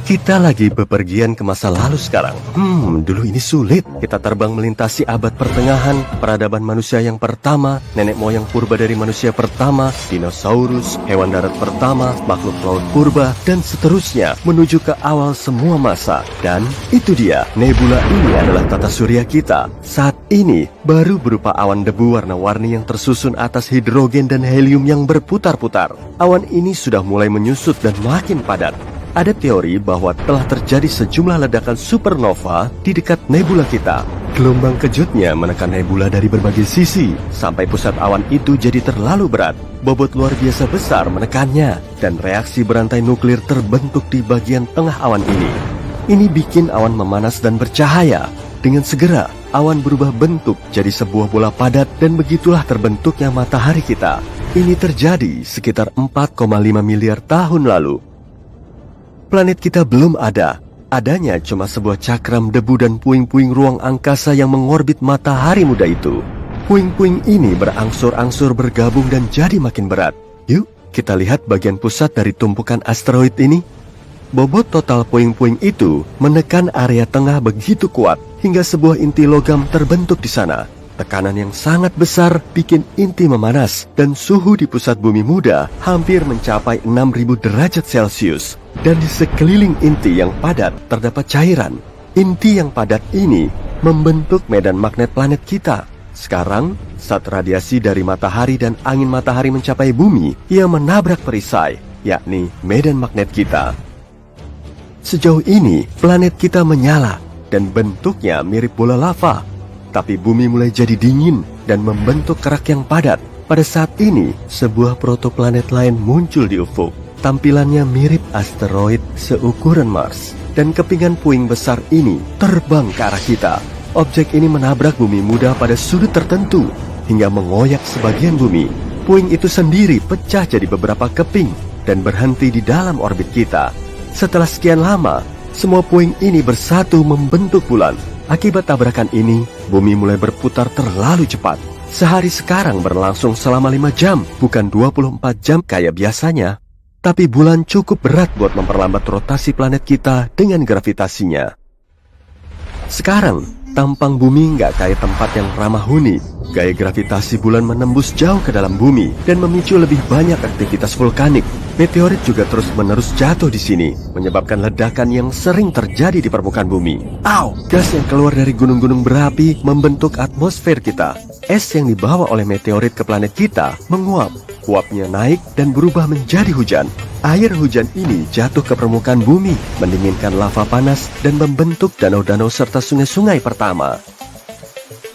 Kita lagi bepergian ke masa lalu sekarang. Dulu ini sulit. Kita terbang melintasi abad pertengahan, peradaban manusia yang pertama, nenek moyang purba dari manusia pertama, dinosaurus, hewan darat pertama, makhluk laut purba, dan seterusnya menuju ke awal semua masa. Dan itu dia, nebula ini adalah tata surya kita. Saat ini baru berupa awan debu warna-warni yang tersusun atas hidrogen dan helium yang berputar-putar. Awan ini sudah mulai menyusut dan makin padat. Ada teori bahwa telah terjadi sejumlah ledakan supernova di dekat nebula kita. Gelombang kejutnya menekan nebula dari berbagai sisi, sampai pusat awan itu jadi terlalu berat. Bobot luar biasa besar menekannya, dan reaksi berantai nuklir terbentuk di bagian tengah awan ini. Ini bikin awan memanas dan bercahaya. Dengan segera, awan berubah bentuk jadi sebuah bola padat dan begitulah terbentuknya matahari kita. Ini terjadi sekitar 4,5 miliar tahun lalu. Planet kita belum ada. Adanya cuma sebuah cakram debu dan puing-puing ruang angkasa yang mengorbit matahari muda itu. Puing-puing ini berangsur-angsur bergabung dan jadi makin berat. Yuk, kita lihat bagian pusat dari tumpukan asteroid ini. Bobot total puing-puing itu menekan area tengah begitu kuat hingga sebuah inti logam terbentuk di sana. Tekanan yang sangat besar bikin inti memanas dan suhu di pusat bumi muda hampir mencapai 6.000 derajat Celcius. Dan di sekeliling inti yang padat terdapat cairan. Inti yang padat ini membentuk medan magnet planet kita. Sekarang, saat radiasi dari matahari dan angin matahari mencapai bumi, ia menabrak perisai, yakni medan magnet kita. Sejauh ini, planet kita menyala dan bentuknya mirip bola lava. Tapi bumi mulai jadi dingin dan membentuk kerak yang padat. Pada saat ini, sebuah protoplanet lain muncul di ufuk. Tampilannya mirip asteroid seukuran Mars. Dan kepingan puing besar ini terbang ke arah kita. Objek ini menabrak bumi muda pada sudut tertentu hingga mengoyak sebagian bumi. Puing itu sendiri pecah jadi beberapa keping dan berhenti di dalam orbit kita. Setelah sekian lama, semua puing ini bersatu membentuk bulan. Akibat tabrakan ini, bumi mulai berputar terlalu cepat. Sehari sekarang berlangsung selama 5 jam, bukan 24 jam kayak biasanya. Tapi bulan cukup berat buat memperlambat rotasi planet kita dengan gravitasinya. Sekarang, tampang bumi nggak kayak tempat yang ramah huni. Gaya gravitasi bulan menembus jauh ke dalam bumi dan memicu lebih banyak aktivitas vulkanik. Meteorit juga terus-menerus jatuh di sini, menyebabkan ledakan yang sering terjadi di permukaan bumi. Gas yang keluar dari gunung-gunung berapi membentuk atmosfer kita. Es yang dibawa oleh meteorit ke planet kita menguap. Uapnya naik dan berubah menjadi hujan. Air hujan ini jatuh ke permukaan bumi, mendinginkan lava panas dan membentuk danau-danau serta sungai-sungai pertama.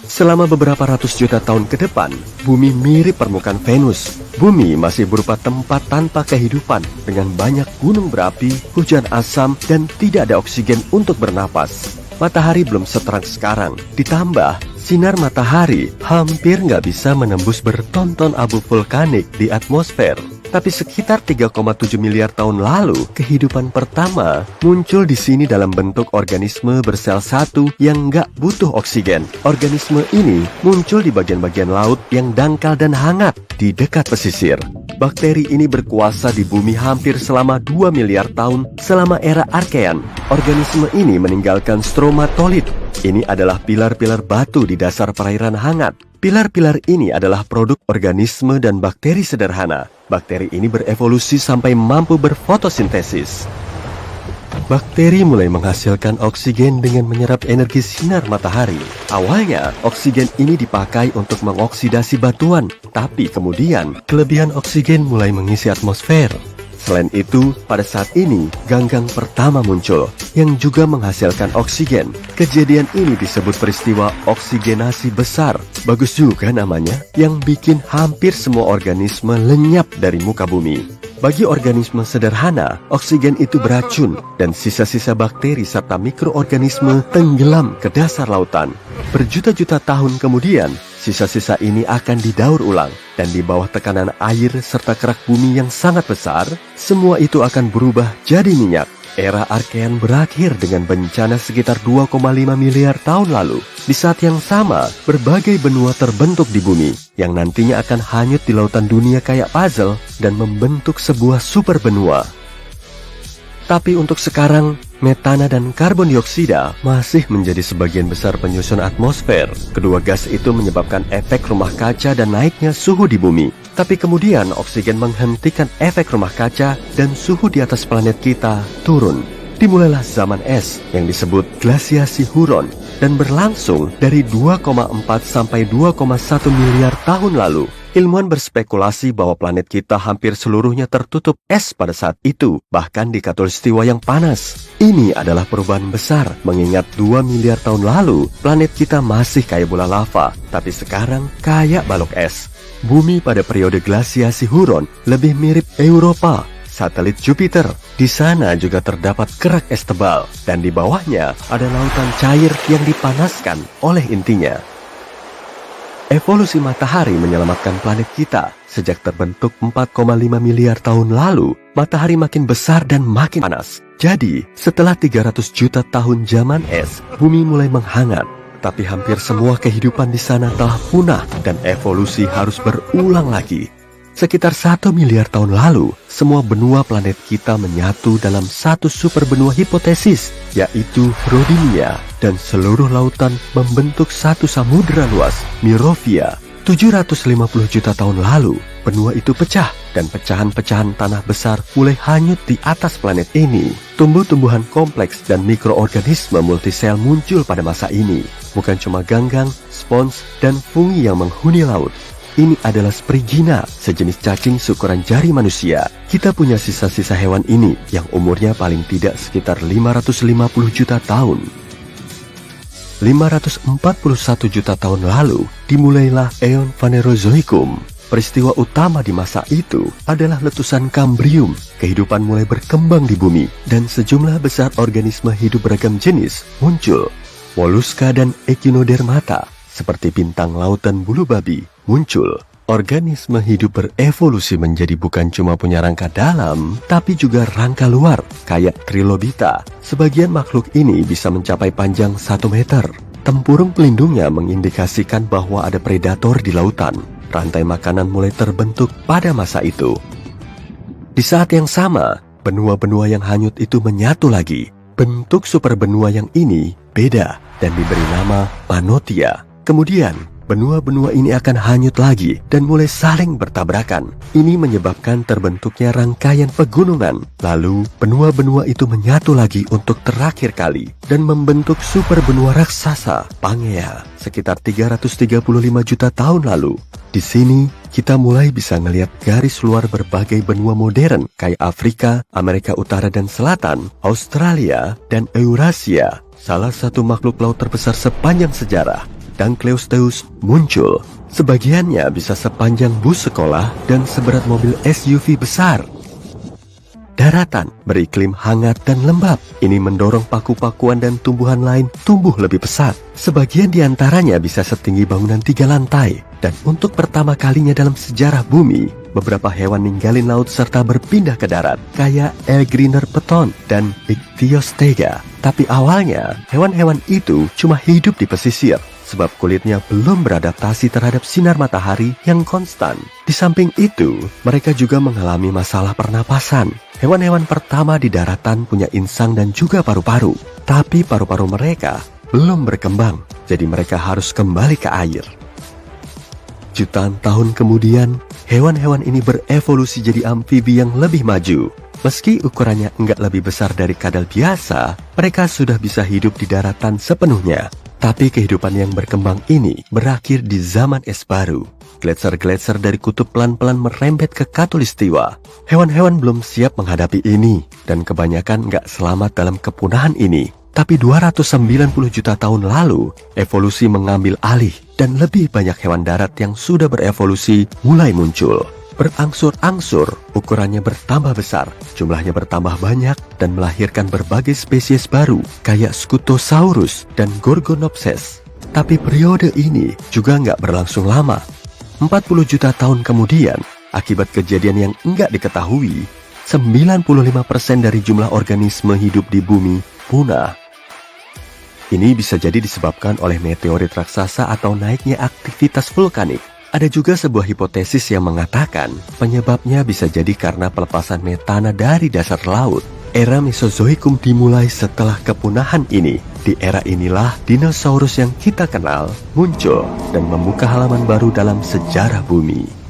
Selama beberapa ratus juta tahun ke depan, bumi mirip permukaan Venus. Bumi masih berupa tempat tanpa kehidupan dengan banyak gunung berapi, hujan asam, dan tidak ada oksigen untuk bernapas. Matahari belum seterang sekarang, ditambah sinar matahari hampir nggak bisa menembus bertonton abu vulkanik di atmosfer. Tapi sekitar 3,7 miliar tahun lalu, kehidupan pertama muncul di sini dalam bentuk organisme bersel satu yang nggak butuh oksigen. Organisme ini muncul di bagian-bagian laut yang dangkal dan hangat di dekat pesisir. Bakteri ini berkuasa di bumi hampir selama 2 miliar tahun selama era Archean. Organisme ini meninggalkan stromatolit. Ini adalah pilar-pilar batu di dasar perairan hangat. Pilar-pilar ini adalah produk organisme dan bakteri sederhana. Bakteri ini berevolusi sampai mampu berfotosintesis. Bakteri mulai menghasilkan oksigen dengan menyerap energi sinar matahari. Awalnya, oksigen ini dipakai untuk mengoksidasi batuan, tapi kemudian kelebihan oksigen mulai mengisi atmosfer. Selain itu, pada saat ini, ganggang pertama muncul, yang juga menghasilkan oksigen. Kejadian ini disebut peristiwa oksigenasi besar. Bagus juga namanya, yang bikin hampir semua organisme lenyap dari muka bumi. Bagi organisme sederhana, oksigen itu beracun, dan sisa-sisa bakteri serta mikroorganisme tenggelam ke dasar lautan. Berjuta-juta tahun kemudian, sisa-sisa ini akan didaur ulang, dan di bawah tekanan air serta kerak bumi yang sangat besar, semua itu akan berubah jadi minyak. Era Archean berakhir dengan bencana sekitar 2,5 miliar tahun lalu. Di saat yang sama, berbagai benua terbentuk di bumi, yang nantinya akan hanyut di lautan dunia kayak puzzle dan membentuk sebuah super benua. Tapi untuk sekarang, metana dan karbon dioksida masih menjadi sebagian besar penyusun atmosfer. Kedua gas itu menyebabkan efek rumah kaca dan naiknya suhu di bumi. Tapi kemudian oksigen menghentikan efek rumah kaca dan suhu di atas planet kita turun. Dimulailah zaman es yang disebut glasiasi Huron dan berlangsung dari 2,4 sampai 2,1 miliar tahun lalu. Ilmuwan berspekulasi bahwa planet kita hampir seluruhnya tertutup es pada saat itu, bahkan di khatulistiwa yang panas. Ini adalah perubahan besar, mengingat 2 miliar tahun lalu, planet kita masih kayak bola lava, tapi sekarang kayak balok es. Bumi pada periode glasiasi Huron lebih mirip Europa, satelit Jupiter. Di sana juga terdapat kerak es tebal, dan di bawahnya ada lautan cair yang dipanaskan oleh intinya. Evolusi matahari menyelamatkan planet kita. Sejak terbentuk 4,5 miliar tahun lalu, matahari makin besar dan makin panas. Jadi, setelah 300 juta tahun zaman es, bumi mulai menghangat. Tapi hampir semua kehidupan di sana telah punah dan evolusi harus berulang lagi. Sekitar 1 miliar tahun lalu, semua benua planet kita menyatu dalam satu superbenua hipotesis, yaitu Rodinia, dan seluruh lautan membentuk satu samudera luas, Mirovia. 750 juta tahun lalu, benua itu pecah, dan pecahan-pecahan tanah besar mulai hanyut di atas planet ini. Tumbuh-tumbuhan kompleks dan mikroorganisme multisel muncul pada masa ini. Bukan cuma ganggang, spons, dan fungi yang menghuni laut. Ini adalah Sprigina, sejenis cacing seukuran jari manusia. Kita punya sisa-sisa hewan ini yang umurnya paling tidak sekitar 550 juta tahun. 541 juta tahun lalu, dimulailah Eon Phanerozoikum. Peristiwa utama di masa itu adalah letusan Kambrium. Kehidupan mulai berkembang di bumi, dan sejumlah besar organisme hidup beragam jenis muncul. Moluska dan Echinodermata, seperti bintang laut dan bulu babi, muncul. Organisme hidup berevolusi menjadi bukan cuma punya rangka dalam, tapi juga rangka luar, kayak trilobita. Sebagian makhluk ini bisa mencapai panjang 1 meter. Tempurung pelindungnya mengindikasikan bahwa ada predator di lautan. Rantai makanan mulai terbentuk pada masa itu. Di saat yang sama, benua-benua yang hanyut itu menyatu lagi. Bentuk superbenua yang ini beda dan diberi nama Pannotia. Kemudian, benua-benua ini akan hanyut lagi dan mulai saling bertabrakan. Ini menyebabkan terbentuknya rangkaian pegunungan. Lalu, benua-benua itu menyatu lagi untuk terakhir kali dan membentuk superbenua raksasa, Pangea, sekitar 335 juta tahun lalu. Di sini, kita mulai bisa ngelihat garis luar berbagai benua modern kayak Afrika, Amerika Utara dan Selatan, Australia, dan Eurasia. Salah satu makhluk laut terbesar sepanjang sejarah, Dunkleosteus, muncul. Sebagiannya bisa sepanjang bus sekolah dan seberat mobil SUV besar. Daratan beriklim hangat dan lembab. Ini mendorong paku-pakuan dan tumbuhan lain tumbuh lebih pesat. Sebagian di antaranya bisa setinggi bangunan 3 lantai. Dan untuk pertama kalinya dalam sejarah bumi, beberapa hewan ninggalin laut serta berpindah ke darat, kayak Elgriner Peton dan Ichthyostega. Tapi awalnya, hewan-hewan itu cuma hidup di pesisir, sebab kulitnya belum beradaptasi terhadap sinar matahari yang konstan. Di samping itu, mereka juga mengalami masalah pernapasan. Hewan-hewan pertama di daratan punya insang dan juga paru-paru, tapi paru-paru mereka belum berkembang, jadi mereka harus kembali ke air. Jutaan tahun kemudian, hewan-hewan ini berevolusi jadi amfibi yang lebih maju. Meski ukurannya enggak lebih besar dari kadal biasa, mereka sudah bisa hidup di daratan sepenuhnya. Tapi kehidupan yang berkembang ini berakhir di zaman es baru. Gletser-gletser dari kutub pelan-pelan merembet ke khatulistiwa. Hewan-hewan belum siap menghadapi ini, dan kebanyakan nggak selamat dalam kepunahan ini. Tapi 290 juta tahun lalu, evolusi mengambil alih, dan lebih banyak hewan darat yang sudah berevolusi mulai muncul. Berangsur-angsur, ukurannya bertambah besar, jumlahnya bertambah banyak, dan melahirkan berbagai spesies baru, kayak Scutosaurus dan Gorgonopses. Tapi periode ini juga nggak berlangsung lama. 40 juta tahun kemudian, akibat kejadian yang nggak diketahui, 95% dari jumlah organisme hidup di bumi punah. Ini bisa jadi disebabkan oleh meteorit raksasa atau naiknya aktivitas vulkanik. Ada juga sebuah hipotesis yang mengatakan penyebabnya bisa jadi karena pelepasan metana dari dasar laut. Era Mesozoikum dimulai setelah kepunahan ini. Di era inilah dinosaurus yang kita kenal muncul dan membuka halaman baru dalam sejarah bumi.